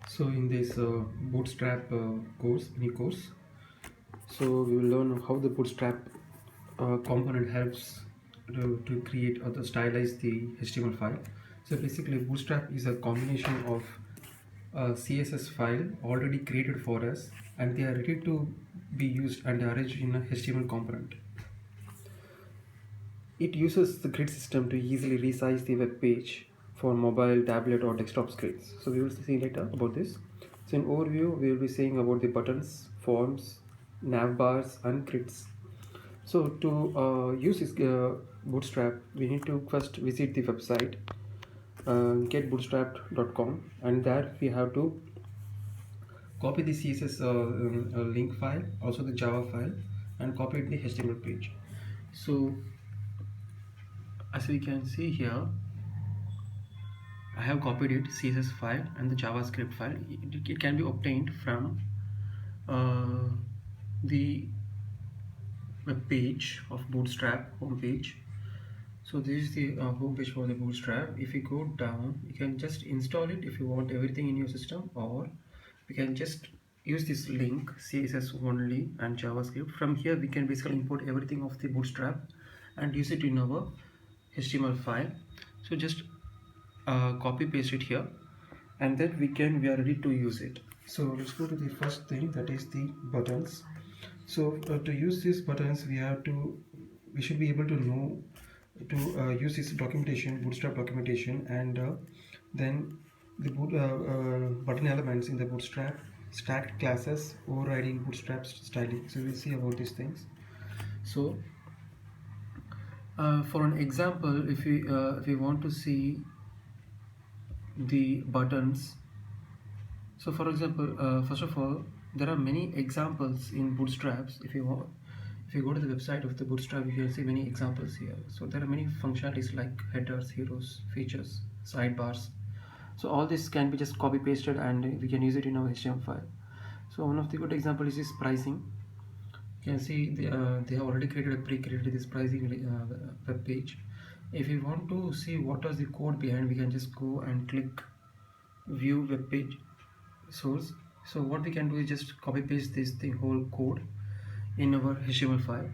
So in this Bootstrap mini course, so we will learn how the Bootstrap component helps to create or to stylize the HTML file. So basically, Bootstrap is a combination of CSS file already created for us, and they are ready to be used and arranged in a HTML component. It uses the grid system to easily resize the web page for mobile, tablet or desktop screens. So we will see later about this. So in overview, we will be saying about the buttons, forms, navbars and grids. So to use this Bootstrap, we need to first visit the website getbootstrap.com, and there we have to copy the CSS link file, also the Java file, and copy it the HTML page. So as we can see here, I have copied it, CSS file and the JavaScript file. It can be obtained from the web page of Bootstrap homepage. So this is the homepage for the Bootstrap. If you go down, you can just install it if you want everything in your system, or we can just use this link CSS only and JavaScript. From here we can basically import everything of the Bootstrap and use it in our HTML file. So just copy paste it here, and then we are ready to use it. So let's go to the first thing, that is the buttons. So to use these buttons, we should be able to know to use this documentation, Bootstrap documentation, and then the button elements in the Bootstrap, stacked classes, overriding Bootstrap styling. So we'll see about these things. So for an example, if we want to see the buttons, so for example, first of all, there are many examples in Bootstraps. If you go to the website of the Bootstrap, you can see many examples here. So there are many functionalities like headers, heroes, features, sidebars. So all this can be just copy pasted and we can use it in our HTML file. So one of the good example is this pricing. You can see they have already pre-created this pricing web page. If you want to see what is the code behind, we can just go and click view web page source. So what we can do is just copy paste the whole code in our HTML file.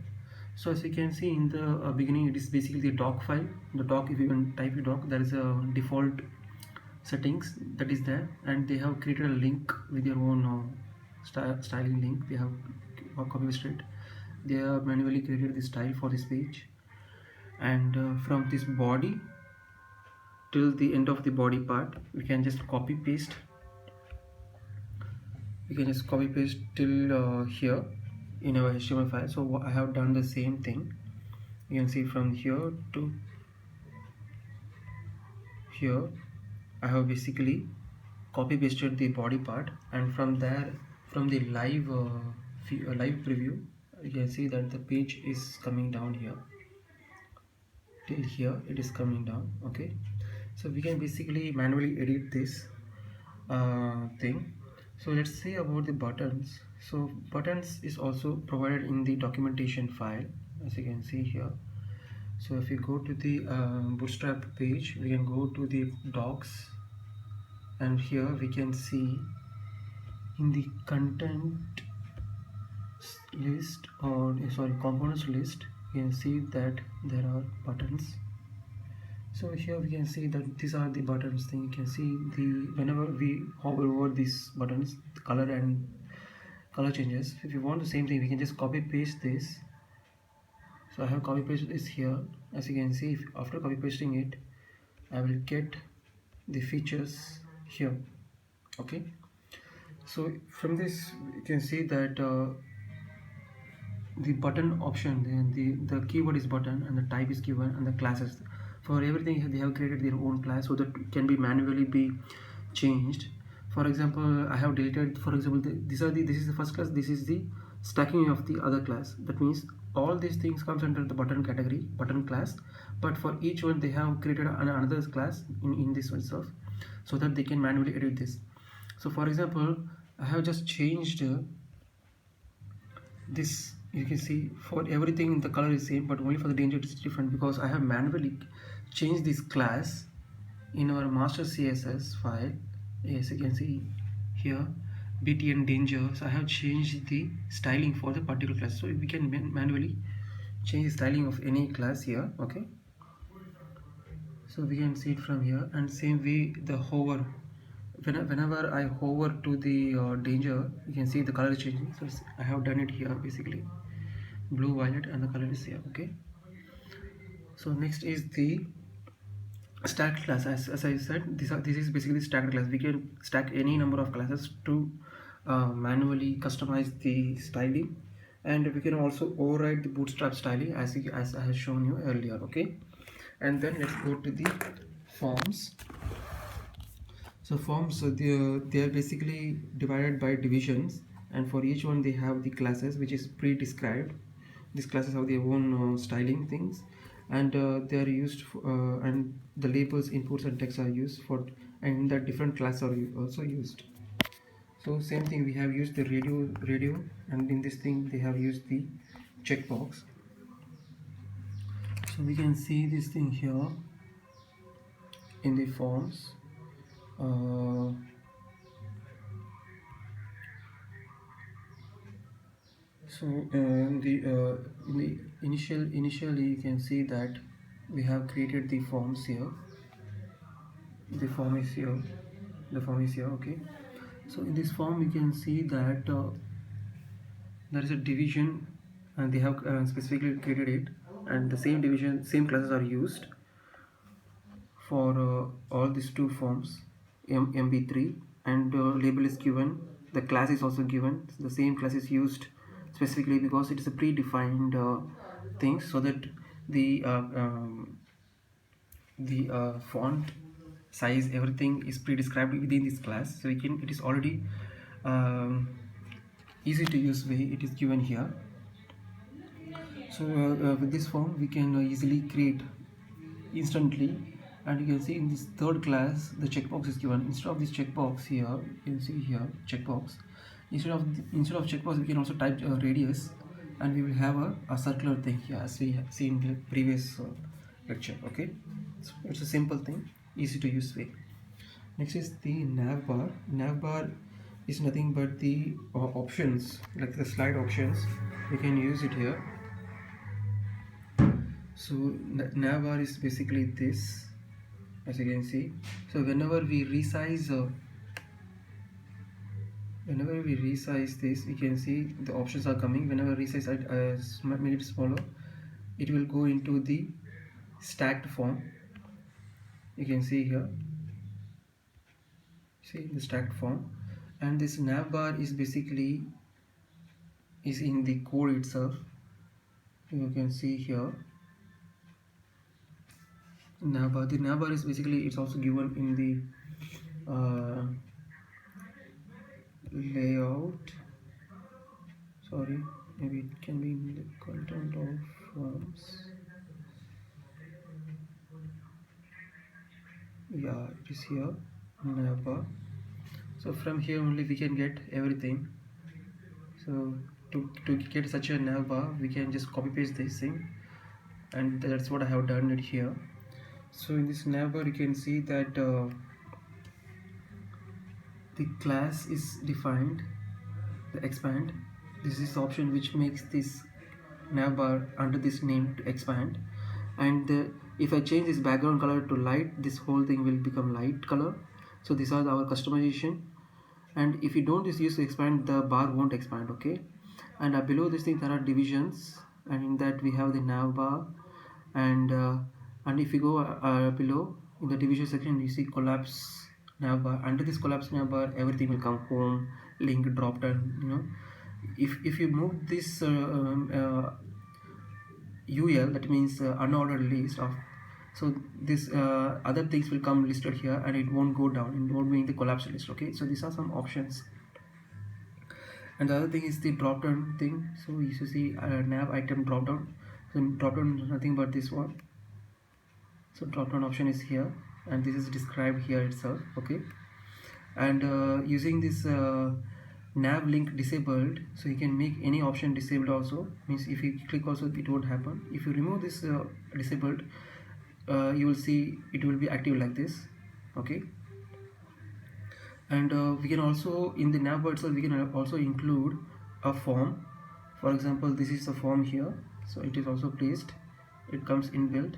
So as you can see in the beginning, it is basically the doc file. The doc, if you can type the doc, there is a default settings that is there, and they have created a link with their own styling link. They have copy pasted. They have manually created the style for this page, and from this body till the end of the body part, we can just copy paste. You can just copy paste till here in our HTML file. So I have done the same thing. You can see from here to here, I have basically copy pasted the body part, and from there, from the live preview, you can see that the page is coming down here. Till here it is coming down. Okay, so we can basically manually edit this thing. So let's see about the buttons. So buttons is also provided in the documentation file, as you can see here. So if you go to the Bootstrap page, we can go to the docs, and here we can see in the content list, or sorry, components list, you can see that there are buttons. So here we can see that these are the buttons thing. You can see whenever we hover over these buttons, the color and color changes. If you want the same thing, we can just copy paste this. So I have copy pasted this here. As you can see, after copy pasting it, I will get the features here. Okay, so from this you can see that the button option, the keyword is button, and the type is given, and the classes. For everything they have created their own class, so that can be manually be changed. For example, I have deleted, for example, this is the first class, this is the stacking of the other class. That means all these things comes under the button category, button class, but for each one they have created another class in this one itself, so that they can manually edit this. So for example, I have just changed this. You can see for everything the color is same, but only for the danger it is different, because I have manually changed this class in our master CSS file. Yes, you can see here btn danger. So I have changed the styling for the particular class, so we can manually change the styling of any class here. Okay, so we can see it from here. And same way the hover, whenever I hover to the danger, you can see the color is changing. So I have done it here, basically blue, violet, and the color is here. Okay, so next is the stacked class. As I said, this is basically stacked class. We can stack any number of classes to manually customize the styling, and we can also override the bootstrap styling as I have shown you earlier. Okay, and then let's go to the forms. So forms, they are basically divided by divisions, and for each one they have the classes which is pre-described. These classes have their own styling things, and they are used for, and the labels, inputs, and text are used for, and the different classes are also used. So same thing, we have used the radio, and in this thing they have used the checkbox. So we can see this thing here in the forms. Uh, So in the initially you can see that we have created the forms here. The form is here. The form is here. Okay. So in this form you can see that there is a division, and they have specifically created it, and the same division, same classes are used for all these two forms, MB3, and label is given. The class is also given. The same class is used specifically because it is a predefined thing, so that the font size, everything is pre-described within this class. So it is already um, easy to use way it is given here. So with this form we can easily create instantly. And you can see in this third class the checkbox is given. Instead of this checkbox here, you can see here checkbox, instead of checkbox we can also type radius, and we will have a circular thing here, as we have seen in the previous lecture. Okay, so it's a simple thing, easy to use way. Next is the navbar. Navbar is nothing but the options, like the slide options. We can use it here. So navbar is basically this, as you can see. So whenever we resize this, you can see the options are coming. Whenever resize it, make it smaller, it will go into the stacked form. You can see here, see the stacked form. And this navbar is basically is in the code itself. You can see here navbar. The navbar is basically, it's also given in the layout. Sorry, maybe it can be in the content of forms. Yeah, it is here, navbar. So from here only we can get everything. So to get such a navbar, we can just copy paste this thing, and that's what I have done it here. So in this navbar you can see that the class is defined, the expand. This is the option which makes this navbar under this name to expand. And if I change this background color to light, this whole thing will become light color. So these are our customization. And if you don't just use to expand, the bar won't expand. Okay, and below this thing there are divisions, and in that we have the navbar. And if you go below in the division section, you see collapse navbar. Under this collapse navbar, everything will come: home, link, drop down. If you move this UL, that means unordered list of, so this other things will come listed here, and it won't go down, it won't be in the collapsed list. Okay, so these are some options. And the other thing is the drop down thing. So you see nav item drop down. So drop down is nothing but this one. So drop down option is here, and this is described here itself. Okay, and using this nav link disabled, so you can make any option disabled also. Means if you click also, it won't happen. If you remove this disabled, you will see it will be active like this. Okay, And we can also, in the Navbar itself, we can also include a form. For example, this is the form here, so it is also placed, it comes inbuilt.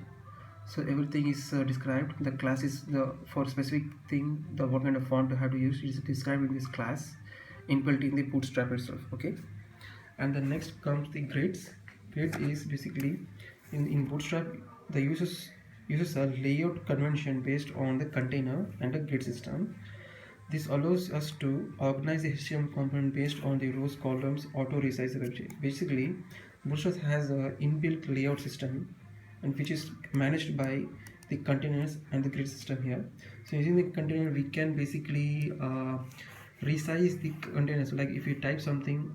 So everything is described. The class is the for specific thing, the what kind of font you have to use is described in this class inbuilt in the Bootstrap itself. Okay, and the next comes the grids. Grid is basically in Bootstrap, the uses a layout convention based on the container and a grid system. This allows us to organize the HTML component based on the rows, columns, auto resize the website. Basically, Bootstrap has an inbuilt layout system, and which is managed by the containers and the grid system here. So using the container, we can basically resize the containers. Like if you type something,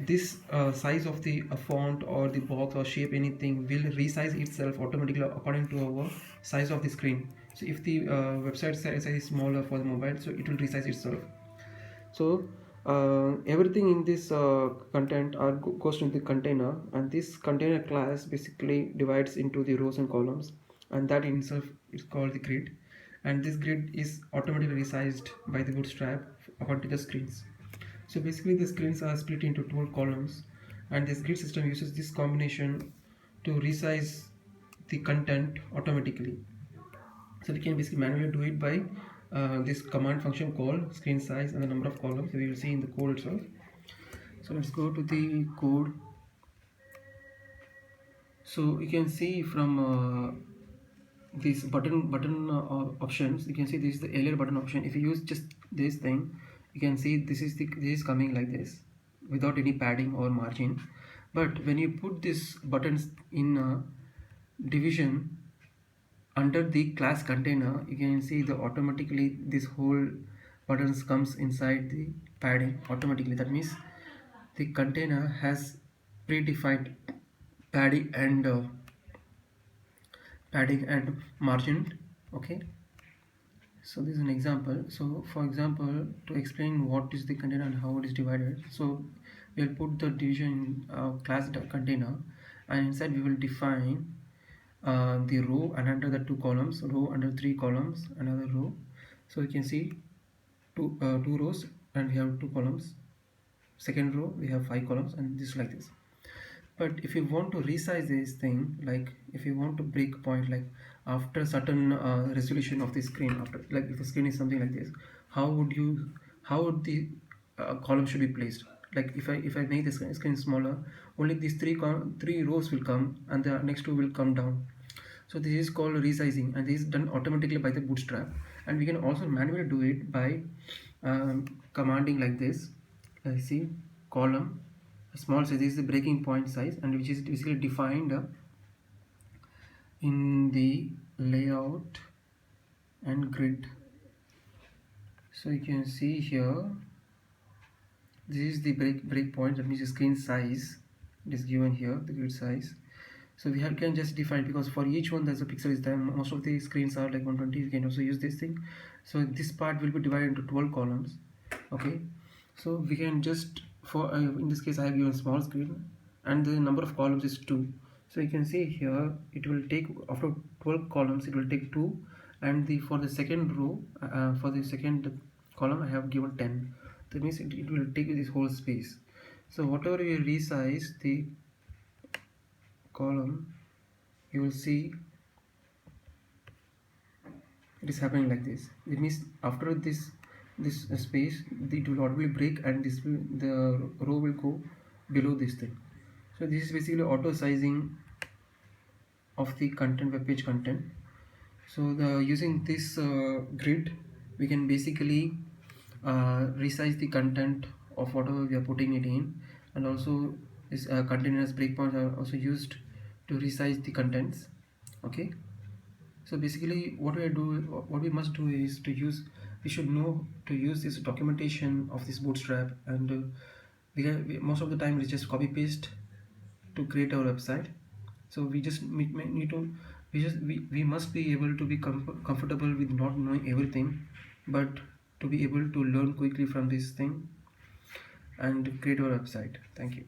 this size of the font or the box or shape anything will resize itself automatically according to our size of the screen. So if the website size is smaller for the mobile, so it will resize itself. So everything in this content goes to the container, and this container class basically divides into the rows and columns, and that in itself is called the grid, and this grid is automatically resized by the Bootstrap according to the screens. So basically the screens are split into 12 columns, and this grid system uses this combination to resize the content automatically. So we can basically manually do it by this command function called screen size and the number of columns we will see in the code itself. So let's go to the code. So you can see from these button options, you can see this is the earlier button option. If you use just this thing, you can see this is coming like this without any padding or margin. But when you put these buttons in division under the class container, you can see the automatically this whole buttons comes inside the padding automatically. That means the container has predefined padding and margin. Okay, so this is an example. So for example, to explain what is the container and how it is divided, so we'll put the division class container, and inside we will define the row, and under the two columns, row under three columns, another row. So you can see two rows and we have two columns. Second row we have 5 columns, and this like this. But if you want to resize this thing, like if you want to break point, like after certain resolution of the screen, after like if the screen is something like this, how would the column should be placed? Like if I make the screen smaller, only these three rows will come and the next two will come down. So this is called resizing, and this is done automatically by the Bootstrap. And we can also manually do it by commanding like this. See, column small size, this is the breaking point size, and which is basically defined in the layout and grid. So you can see here, this is the break point, that means the screen size. It is given here, the grid size. So we can just define, because for each one there's a pixel is there. Most of the screens are like 120. You can also use this thing. So this part will be divided into 12 columns. Okay, so we can just for in this case I have given small screen, and the number of columns is 2. So you can see here it will take, after 12 columns it will take 2, and for the second row, for the second column I have given 10. That means it will take this whole space. So whatever you resize the column, you will see it is happening like this. It means after this space, it will automatically break, and the row will go below this thing. So this is basically auto sizing of the content, web page content. So using this grid, we can basically resize the content of whatever we are putting it in, and also this continuous breakpoints are also used to resize the contents. Okay, so basically what we must do is we should know to use this documentation of this Bootstrap, and most of the time it's just copy paste to create our website. So we just need to we must be able to be comfortable with not knowing everything, but to be able to learn quickly from this thing and create our website. Thank you.